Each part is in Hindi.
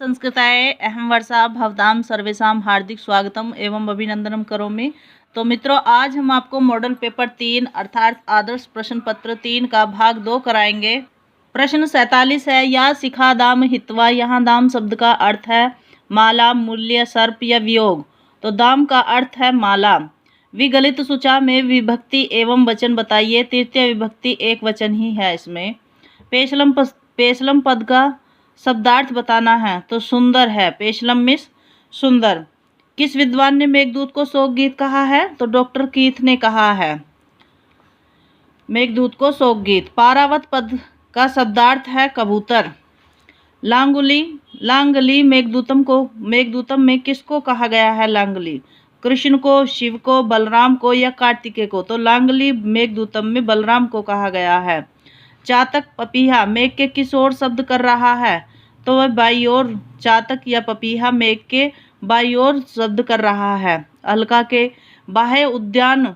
संस्कृताय अहम वर्षा भवताम सर्वेषां हार्दिक स्वागतम एवं अभिनंदनम करोमि। तो मित्रों, आज हम आपको मॉडल पेपर 3 अर्थात आदर्श प्रश्न पत्र 3 का भाग 2 कराएंगे। प्रश्न 47 है, या शिखा दाम हित्वा। यहाँ दाम शब्द का अर्थ है माला, मूल्य, सर्प या वियोग। तो दाम का अर्थ है माला। विगलित सूचा में विभक्ति एवं वचन बताइए। तृतीय विभक्ति एक वचन ही है इसमें। पेशलम पद का शब्दार्थ बताना है। तो सुंदर है, पेशलम मिस सुंदर। किस विद्वान ने मेघदूत को शोक गीत कहा है? तो डॉक्टर कीथ ने कहा है मेघदूत को शोक गीत। पारावत पद का शब्दार्थ है कबूतर। लांगली मेघदूतम में किसको कहा गया है? लांगली कृष्ण को, शिव को, बलराम को या कार्तिकेय को? तो लांगली मेघदूतम में बलराम को कहा गया है। चातक पपीहा मेघ के किस ओर शब्द कर रहा है? तो वह बाई ओर। चातक या पपीहा मेघ के बाई ओर शब्द कर रहा है। अलका के बाह्य उद्यान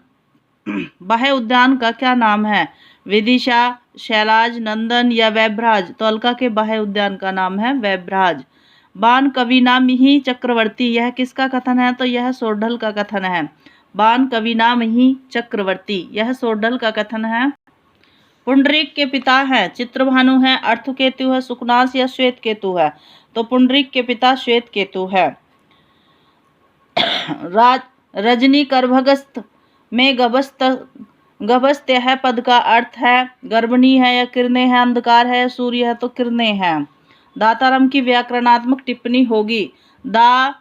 का क्या नाम है? विदिशा, शैलाज, नंदन या वैभराज? तो अलका के बाह्य उद्यान का नाम है वैभराज। बान कवि नाम ही चक्रवर्ती, यह किसका कथन है? तो यह सोढल का कथन है। बान कवि नाम ही चक्रवर्ती, यह सोढल का कथन है। पुंडरीक के पिता हैं चित्रभानु है, अर्थकेतु है, सुकनास या श्वेत केतु है? तो पुंडरीक के पिता श्वेत केतु है। रजनी करभगस्त में गभस्त्य है पद का अर्थ है गर्भणी है या किरणें है, अंधकार है, सूर्य है? तो किरणें हैं। दातारम की व्याकरणात्मक टिप्पणी होगी। दा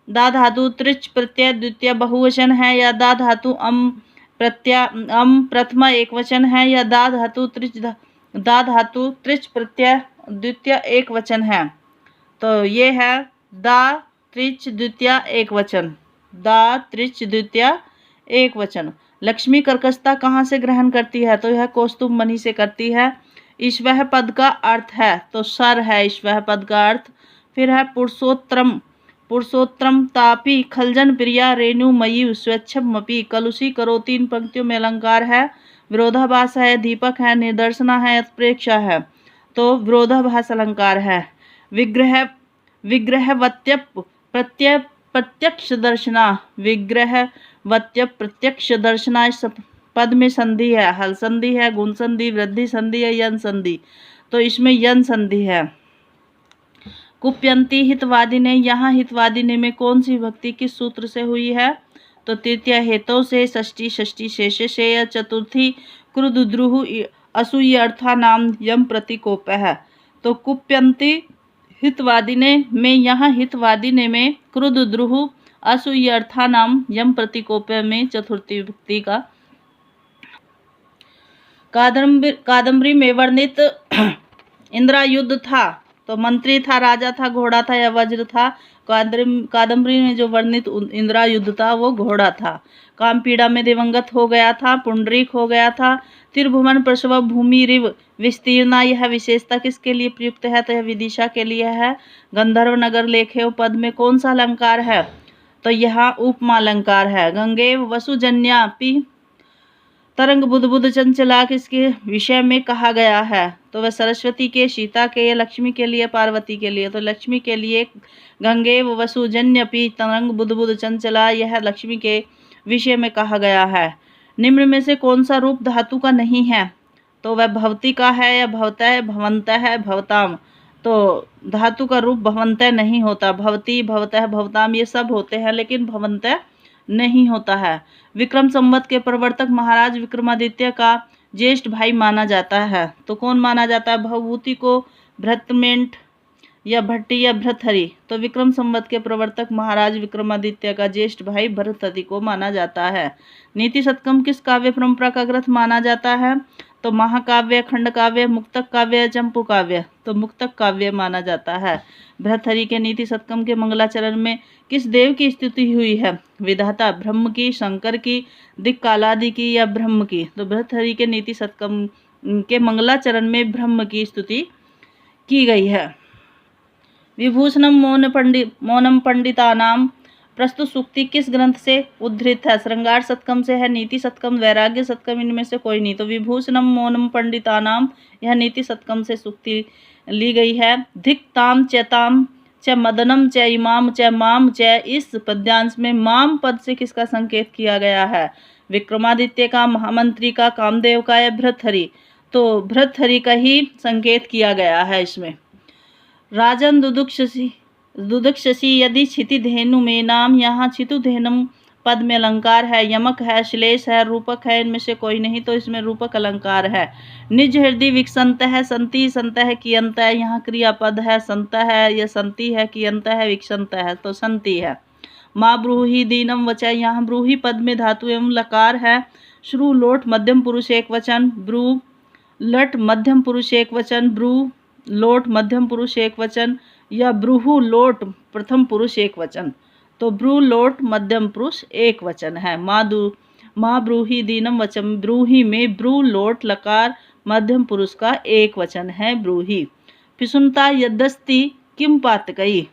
धातु त्रिच प्रत्यय द्वितीय बहुवचन है या दा धातु अम प्रथमा एक वचन है या दा धातु त्रिच प्रत्यय द्वितीय एक वचन है? तो ये है दा त्रिच द्वितीय एक वचन। दा त्रिच द्वितीय एक वचन। लक्ष्मी कर्कशता कहाँ से ग्रहण करती है? तो यह कौस्तुभ मणि से करती है। ईश्वह पद का अर्थ है तो सर है ईश्वह पद का अर्थ। फिर है पुरुषोत्तम तापी खलजन प्रिया रेणुमयी स्वच्छमपि कलुषी करो। 3 पंक्तियों में अलंकार है। विरोधाभास है, दीपक है, निदर्शना है, उत्प्रेक्षा है? तो विरोधाभास अलंकार है। विग्रहवत्यप प्रत्यक्ष दर्शना। विग्रहवत्यप प्रत्यक्ष दर्शना इस पद में संधि है। हल संधि है, गुण संधि, वृद्धि संधि है, यन संधि? तो इसमें यन संधि है। कुप्यंती हितवादी ने, यहाँ हितवादी ने में कौन सी विभक्ति किस सूत्र से हुई है? तो तृतीय हेतु से, षष्ठी शेष से या चतुर्थी क्रुद्रुहु असूय अर्था नाम यम प्रतिकोप है? तो कुप्यंती हितवादी ने में, यहाँ हितवादी ने में क्रुद्रुहु असूय अर्था नाम यम प्रतिकोप में चतुर्थी विभक्ति का। कादम्बरी में वर्णित इंद्रायुध था तो मंत्री था, राजा था, घोड़ा था या वज्र था? कादम्बरी में जो वर्णित इंद्रायुध था वो घोड़ा था। कामपीड़ा में दिवंगत हो गया था, पुंडरीक हो गया था। त्रिभुवन प्रसव भूमि रिव विस्तीर्णा, यह विशेषता किसके लिए प्रयुक्त है? तो यह विदिशा के लिए है। गंधर्व नगर लेखे पद में कौन सा अलंकार है? तो यहाँ उपमा अलंकार है। गंगेव वसुजन्यापि तरंग बुद्ध चंचला किसके विषय में कहा गया है? तो वह सरस्वती के, सीता के या लक्ष्मी के लिए, पार्वती के लिए? तो लक्ष्मी के लिए। गंगेव वसुजन्यपि तरंग बुद्ध चंचला, यह लक्ष्मी के विषय में कहा गया है। निम्न में से कौन सा रूप धातु का नहीं है? तो वह भवती का है या भवता है, भवंता है, भवताम? तो धातु का रूप भवंत नहीं होता। भवती, भवता, भवताम ये सब होते हैं लेकिन भवंत नहीं होता है। विक्रम संवत के प्रवर्तक महाराज विक्रमादित्य का ज्येष्ठ भाई माना जाता है। तो कौन माना जाता है? भवभूति को भृतमेंट या भट्टी या भृतहरि? तो विक्रम संवत के प्रवर्तक महाराज विक्रमादित्य का ज्येष्ठ भाई भरतहरि को माना जाता है। नीति शतकम किस काव्य परंपरा का ग्रंथ माना जाता है? तो महाकाव्य, खंड काव्य, मुक्तक काव्य, चंपू काव्य? तो मुक्तक काव्य माना जाता है। भृतहरि के नीति शतकम के मंगलाचरण में किस देव की स्तुति हुई है? विधाता, ब्रह्म की, शंकर की, दिक्कालादि की या ब्रह्म की? तो भृतहरि के नीति शतकम के मंगलाचरण में ब्रह्म की स्तुति की गई है। विभूषणम मौनम पंडितानाम प्रस्तुत सूक्ति किस ग्रंथ से उद्धृत है? श्रृंगार शतकम से है, नीति शतकम, वैराग्य शतकम, इनमें से कोई नहीं। तो विभूषणम मौनम पंडितानाम, यह नीति शतकम से सूक्ति ली गई है। धिक्ताम चैताम च मदनम च इमाम च माम च। इस पद्यांश में माम पद से किसका संकेत किया गया है? विक्रमादित्य का, महामंत्री का, कामदेव का या भृतहरि? तो भृतहरि का ही संकेत किया गया है इसमें। राजन दुदुक्षसी यदि क्षितिधेनु में नाम, यहाँ क्षितिधेनु पद में अलंकार है, यमक है, श्लेष है, रूपक है, इनमें से कोई नहीं, तो इसमें रूपक अलंकार है। निज हृदय विकसंत है, संति संत है कियंत है, यहाँ क्रियापद है, संत है या संति है, कियंत है, विकसंत है, तो संति है। माँ ब्रूहि दीनम वच, यहाँ ब्रूहि पद में धातु एवं लकार है। श्रु लोट मध्यम पुरुष एक वचन, ब्रू लट मध्यम पुरुष एक वचन, ब्रू लोट मध्यम पुरुष एक वचन, या ब्रूहु लोट प्रथम पुरुष एक वचन, तो ब्रू लोट मध्यम पुरुष एक वचन है। माँ ब्रूहि दीनम वचन, ब्रूहि में ब्रू लोट लकार मध्यम पुरुष का एक वचन है ब्रूहि। पिसुनता यदस्ति किम पातकई,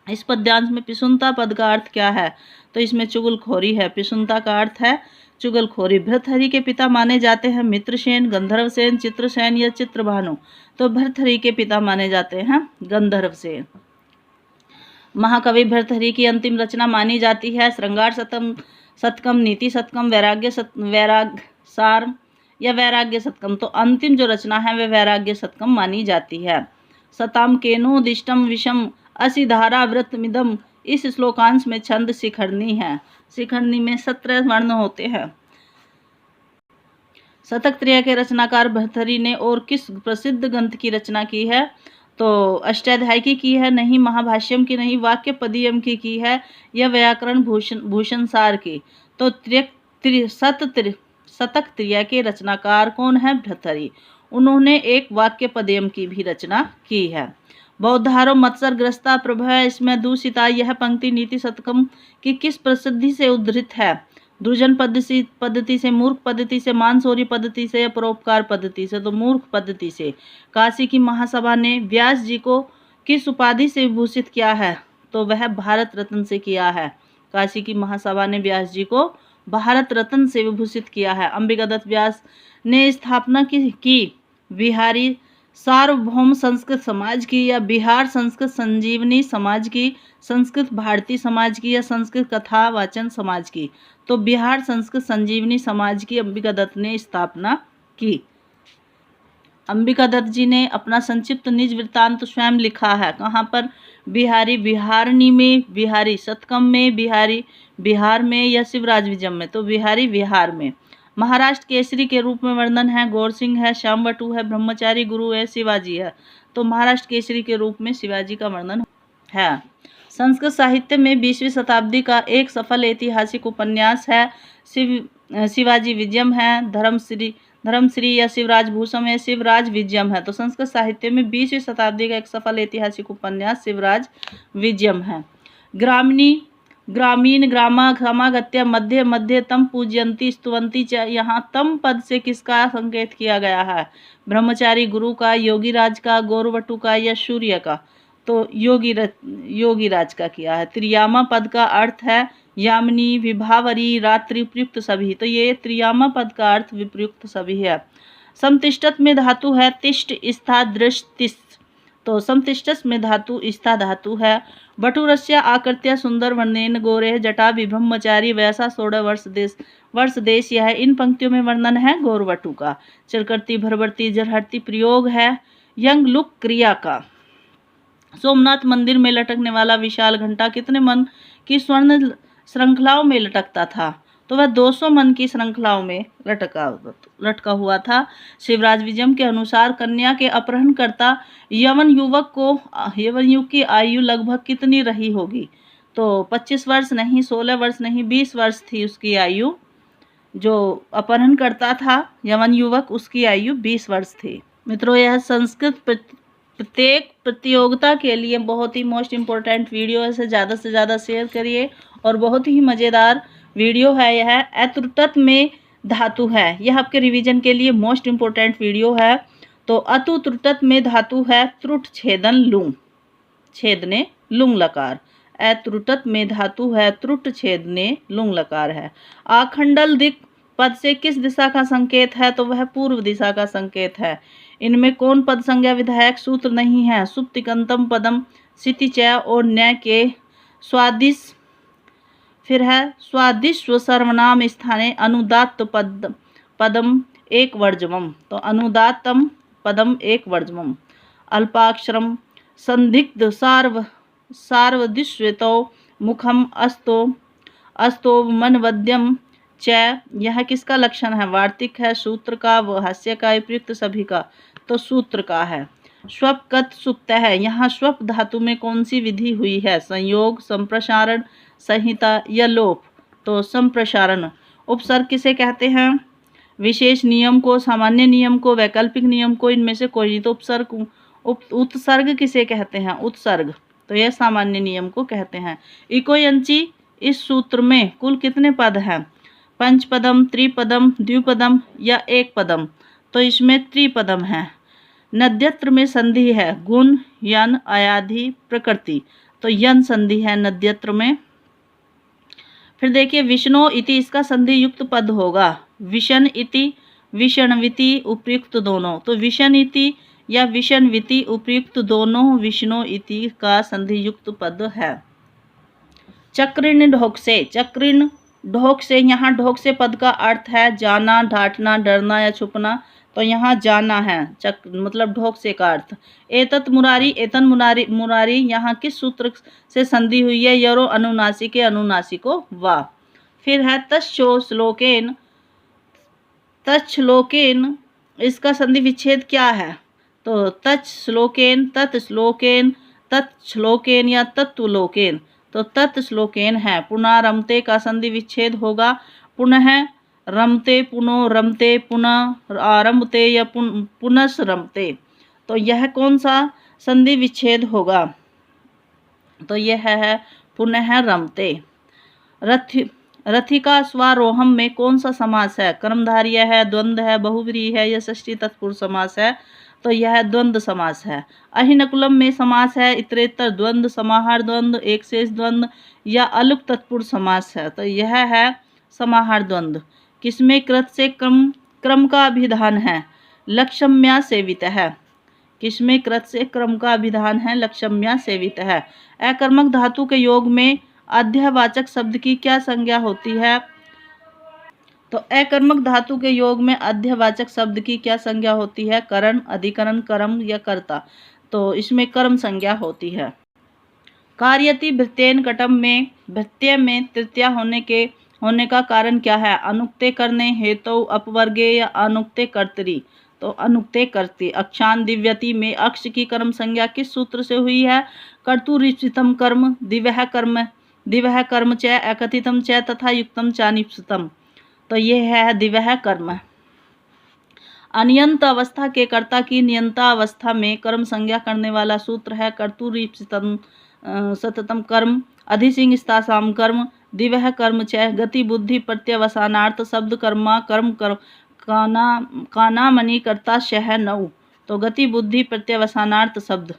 इस पद्यांश में पिसुनता पद का अर्थ क्या है? तो इसमें चुगलखोरी है। पिसुनता का अर्थ है चुगलखोरी। भृतहरि के पिता माने जाते हैं मित्रसेन, गंधर्वसेन, चित्रसेन या चित्रभानु, तो भृतहरि के पिता माने जाते हैं गंधर्वसेन। महाकवि भृतहरि की अंतिम रचना मानी जाती है श्रृंगार शतकम, नीति शतकम, वैराग्य सार या वैराग्य शतकम, तो अंतिम जो रचना है वह वैराग्य शतकम मानी जाती है। सताम केनो दिष्टम विषम असिधारा व्रतमिदम, इस श्लोकांश में छंद शिखरनी है। शिखरनी में 17 वर्ण होते हैं। शतक त्रय के रचनाकार भर्तृहरि ने और किस प्रसिद्ध ग्रंथ की रचना की है? तो अष्टाध्यायी की है, नहीं महाभाष्यम की, नहीं वाक्य पदीयम की है, या व्याकरण भूषण सार की। तो शतक त्रय के रचनाकार कौन है? भर्तृहरि। उन्होंने एक वाक्य पदीयम की भी रचना की है। बौद्धारो मत्सर ग्रस्ता प्रभा, इसमें दूषिता यह पंक्ति नीति शतकम की किस प्रसिद्धि से उद्धृत है? दुर्जन पद्धति से, मूर्ख पद्धति से, मानसौरी पद्धति से या परोपकार पद्धति से? तो मूर्ख पद्धति से। काशी की महासभा ने व्यास जी को किस उपाधि से विभूषित किया है? तो वह भारत रत्न से किया है। काशी की महासभा ने व्यास जी को भारत रत्न से विभूषित किया है। अंबिकादत्त व्यास ने स्थापना की बिहारी सार्वभौम संस्कृत समाज की, या बिहार संस्कृत संजीवनी समाज की, संस्कृत भारती समाज की, या संस्कृत कथा वाचन समाज की? तो बिहार संस्कृत संजीवनी समाज की अंबिकादत्त ने स्थापना की। अंबिकादत्त जी ने अपना संक्षिप्त निज वृत्तांत स्वयं लिखा है। कहाँ पर? बिहारी बिहारनी में, बिहारी शतकम में, बिहारी बिहार में, या शिवराज विजयम में? तो बिहारी बिहार में। महाराष्ट्र केसरी के रूप में वर्णन है। गौर सिंह है, श्याम बटू है, ब्रह्मचारी गुरु है, शिवाजी है। तो महाराष्ट्र केसरी के रूप में शिवाजी का वर्णन है। संस्कृत साहित्य में 20वीं शताब्दी का एक सफल ऐतिहासिक उपन्यास है शिवाजी विजयम है। धर्मश्री या शिवराज भूषण है, शिवराज विजयम है। तो संस्कृत साहित्य में 20वीं शताब्दी का एक सफल ऐतिहासिक उपन्यास शिवराज विजयम है। ग्रामीण ग्रामागत्य मध्य मध्य तम पूजयंती स्तुवंती च, यहाँ तम पद से किसका संकेत किया गया है? ब्रह्मचारी गुरु का, योगीराज का, गौरवटु का, या सूर्य का? तो योगीराज का किया है। त्रियामा पद का अर्थ है यामिनी, विभावरी, रात्रि, प्रयुक्त सभी। तो ये त्रियामा पद का अर्थ विप्रयुक्त सभी है। समतिष्ठत में धातु है तिष्ठ, स्था, दृष्ट, तिष्ठ। तो समतिष्ठस में धातु स्था धातु है। बटुरस्य आकृत्य सुंदर वर्णेन गोरे जटा विब्रह्मचारी वैसा 16 वर्ष देश यह। इन पंक्तियों में वर्णन है गौरवटु का। चरकर्ती, भरवर्ती, जरहर्ती प्रयोग है यंग लुक क्रिया का। सोमनाथ मंदिर में लटकने वाला विशाल घंटा कितने मन की स्वर्ण श्रृंखलाओं में लटकता था? तो वह 200 मन की श्रृंखलाओं में लटका हुआ था। शिवराज विजयम के अनुसार कन्या के अपहरणकर्ता यवन युग की आयु लगभग कितनी रही होगी? तो 25 वर्ष नहीं, 16 वर्ष नहीं, 20 वर्ष थी उसकी आयु। जो अपहरण करता था यवन युवक, उसकी आयु 20 वर्ष थी। मित्रों, यह संस्कृत प्रत्येक प्रतियोगिता के लिए बहुत ही मोस्ट इम्पोर्टेंट वीडियो है। इसे ज़्यादा से ज़्यादा शेयर करिए और बहुत ही मज़ेदार वीडियो है यह। अतुतत में धातु है, यह आपके रिवीजन के लिए मोस्ट इम्पोर्टेंट वीडियो है। तो अतुतृतत में धातु है त्रुट छेदन लुंग, छेदने लुंग लकार। अतुतत में धातु है त्रुट छेदने लुंग लकार है। आखंडल दिक पद से किस दिशा का संकेत है? तो वह पूर्व दिशा का संकेत है। इनमें कौन पद संज्ञा विधायक सूत्र नहीं है? सुप्तिकंतम पदम सिति च और न्य के स्वादिश, फिर है स्वादिश्व सर्वनाम स्थाने अनुदात्त पदम एक वर्जमम, तो अनुदात्तम पदम एक वर्जमम। अल्पाक्षरम संदिग्ध सार्वदिश्वेतो मुखम अस्तो मनवद्यम च, यह किसका लक्षण है? वार्तिक है, सूत्र का, व हास्य का, प्रयुक्त सभी का, तो सूत्र का है। स्वप कत सुक्त है, यहाँ स्वप धातु में कौन सी विधि हुई है? संयोग, संप्रसारण, संहिता या लोप, तो संप्रसारण। उपसर्ग किसे कहते हैं? विशेष नियम को, सामान्य नियम को, वैकल्पिक नियम को, इनमें से कोई नहीं। तो उपसर्ग उत्सर्ग किसे कहते हैं? उत्सर्ग, तो यह सामान्य नियम को कहते हैं। इकोयंची, इस सूत्र में कुल कितने पद हैं? पंचपदम, त्रिपदम, द्विपदम या एक पदम, तो इसमें त्रिपदम है। नद्यत्र में संधि है, गुण, यन, अयाधि, प्रकृति, तो यन संधि है नद्यत्र में। फिर देखिए विष्णु इति, इसका संधि युक्त पद होगा। विषण इति, विषणविति, उपयुक्त दोनों, तो विषण इति या विषणविति उपयुक्त दोनों विष्णु इति का संधि युक्त पद है। चक्रिण ढोक से, चक्रिण ढोक से, यहाँ ढोक से पद का अर्थ है जाना, ढांटना, डरना या छुपना, तो यहाँ जाना है मतलब ढोक से का अर्थ। एतत मुरारी, एतन मुरारी यहाँ किस सूत्र से संधि हुई है? यरो अनुनासी के अनुनासी को वा। फिर है तच्छो श्लोकेन, तच्छलोकेन, इसका संधि विच्छेद क्या है? तो तच् श्लोकेन, तत् श्लोकेन, तत्श्लोकेन या तत्वलोकेन, तो तत् श्लोकेन है। पुनः रमते का संधि विच्छेद होगा, पुनः रमते, पुनो रमते, पुनः आरम्भते या पुनस रमते, तो यह कौन सा संधि विच्छेद होगा? तो यह है पुनः रमते। रथिका स्वारोहम में कौन सा समास है? कर्मधारय है, द्वंद्व है, बहुव्रीहि है या षष्ठी तत्पुरुष समास है? तो यह द्वंद्व समास है। अहिनकुलम में समास है इतरेतर द्वंद्व, समाहार द्वंद्व, एक शेष द्वंद्व या अलुक तत्पुरुष समास है, तो यह है समाहार द्वंद्व। किसमें कृत से क्रम का अभिधान है? लक्षम्या सेवित है। किसमें कृत से क्रम का अभिधान है? लक्षम्या सेवित है। अकर्मक धातु के योग में अध्यावाचक शब्द की क्या संज्ञा होती है? तो अकर्मक धातु के योग में अध्यावाचक शब्द की क्या संज्ञा होती है? करण, अधिकरण, कर्म या कर्ता, तो इसमें कर्म संज्ञा होती है। कार्यति भृत्येन कटम में भृत्य में तृतीया होने का कारण क्या है? अनुक्ते करने, हेतु, अपवर्गे या अनुक्ते कर्तरी, तो अनुक्ते कर्ती। अक्षान दिव्यति में अक्ष की कर्म संज्ञा किस सूत्र से हुई है? कर्तुरीप्सितम कर्म, दिव्यः कर्म च, अकथितम च तथा युक्तम चानिप्सितम, तो यह है दिव्यः कर्म। अनियंत अवस्था के कर्ता की नियंता अवस्था में कर्म संज्ञा करने वाला सूत्र है कर्तुरीप्सितम सततम कर्म, अधिसिंह स्तासाम कर्म, दिव्यः कर्म च, गति बुद्धि प्रत्यवसानार्थ शब्द कर्मा कर्म कानामणि कर्ता शह नौ, तो गति बुद्धि प्रत्यवसानार्थ शब्द।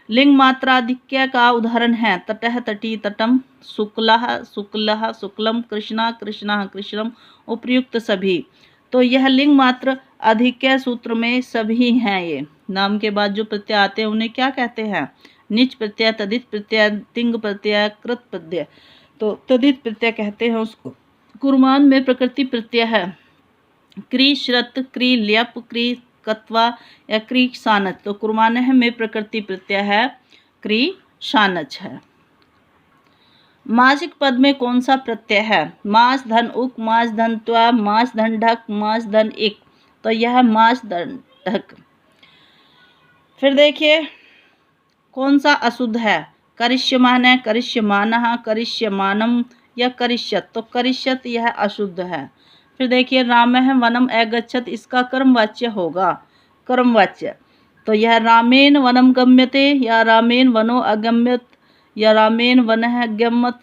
लिंग मात्राधिक्य का उदाहरण है तटः, तटी, तटम, शुक्लः, शुक्लः, शुक्लम, कृष्णा, कृष्णः, कृष्णम, उपयुक्त सभी, तो यह लिंग मात्र अधिक्य सूत्र में सभी हैं। ये नाम के बाद जो प्रत्यय आते हैं उन्हें क्या कहते हैं? निच प्रत्यय, तदित प्रत्यय, तिंग प्रत्यय, कृत प्रत्यय, तो तदित प्रत्यय कहते हैं उसको। कुर्मान में प्रकृति प्रत्यय है, क्री श्रत, क्री ल्यप, क्री कत्वा या क्री शानच, तो कुर्मानः में प्रकृति प्रत्यय है, क्री शानच है। मासिक पद में कौन सा प्रत्यय है? मास धन उक, मास धन त्वा, मास धन ढक, मास धन इक, तो यह मास धन ढक। फिर देखिए कौन सा अशुद्ध है? करिष्यमान है, करिष्यमानः, करिष्यमानम या करिष्यत, तो करिष्यत यह अशुद्ध है। फिर देखिए रामः वनम अगच्छत, इसका कर्मवाच्य होगा, कर्मवाच्य, तो यह रामेन वनम गम्यते या रामेन वनो अगम्यत या रामेन वनः गम्यत,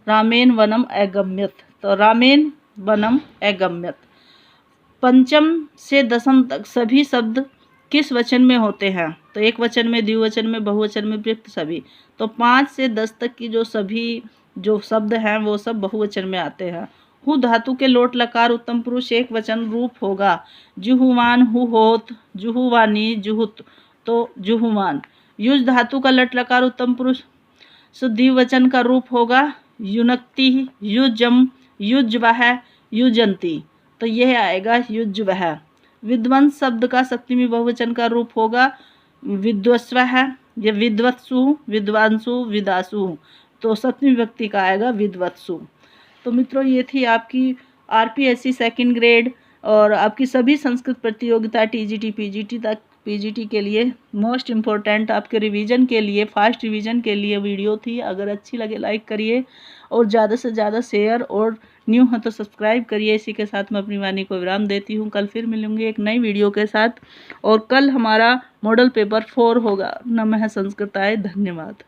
रामेन वनम अगम्यत, तो रामेन वनम अगम्यत। पंचम से दशम तक सभी शब्द किस वचन में होते हैं? तो एक वचन में, द्विवचन में, बहुवचन में, प्रयुक्त सभी, तो 5 से 10 तक की जो सभी जो शब्द हैं वो सब बहुवचन में आते हैं। हु धातु के लोट लकार उत्तम पुरुष एक वचन रूप होगा। जुहुवान, हु होत, जुहुवानी, जुहुत, तो जुहुवान। युज धातु का लट लकार उत्तम पुरुष द्विवचन का रूप होगा युनक्ति, युजम, युज्वह, युजंती। तो यह आएगा युज्वह। विद्वंस शब्द का सप्तमी बहुवचन का रूप होगा विद्वस्वः, ये विद्वत्सु, विद्वांसु, विदासु। तो सप्तमी विभक्ति का आएगा विद्वत्सु। तो मित्रों ये थी आपकी आरपीएससी सेकंड ग्रेड और आपकी सभी संस्कृत प्रतियोगिता टीजीटी पीजीटी के लिए मोस्ट इम्पोर्टेंट आपके रिवीजन के लिए, फास्ट रिवीजन के लिए वीडियो थी। अगर अच्छी लगे लाइक करिए और ज़्यादा से ज़्यादा शेयर, और न्यू है तो सब्सक्राइब करिए। इसी के साथ मैं अपनी वाणी को विराम देती हूँ। कल फिर मिलूंगी एक नई वीडियो के साथ और कल हमारा मॉडल पेपर 4 होगा। नमः संस्कृताय। धन्यवाद।